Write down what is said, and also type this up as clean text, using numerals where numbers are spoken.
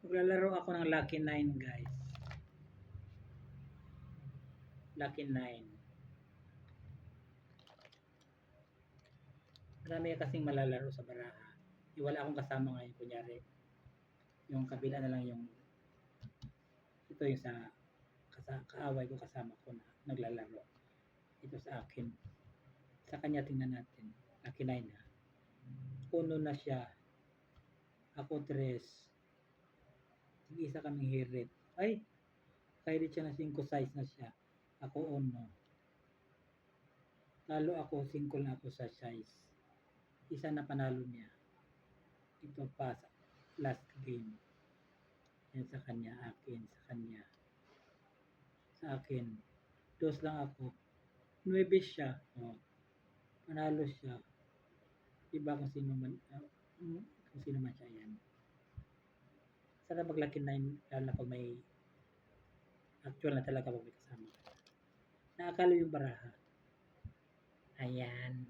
Maglalaro ako ng Lucky 9 guys. Lucky 9. Marami kasing malalaro sa baraha. Wala akong kasama ngayon, kunyari. Yung kabila na lang yung ito yung sa kaaway ko, kasama ko na naglalaro. Ito sa akin. Sa kanya tingnan natin. Lucky 9 ha. 1 na siya. Ako 3. Isa kaming hirit. Ay! Hirit siya na 5 size na siya. Ako 1. Talo ako, 5 na ako sa size. Isa na panalo niya. Ito pa sa last game. Yan sa kanya, akin, sa kanya. Sa akin. 2 lang ako. 9 siya. Oh. Panalo siya. Iba kung sino man siya yan. Sana mag-Lucky 9 lalo na pag may actual na talaga pag may kasama. Nakakalo yung baraha. Ayan.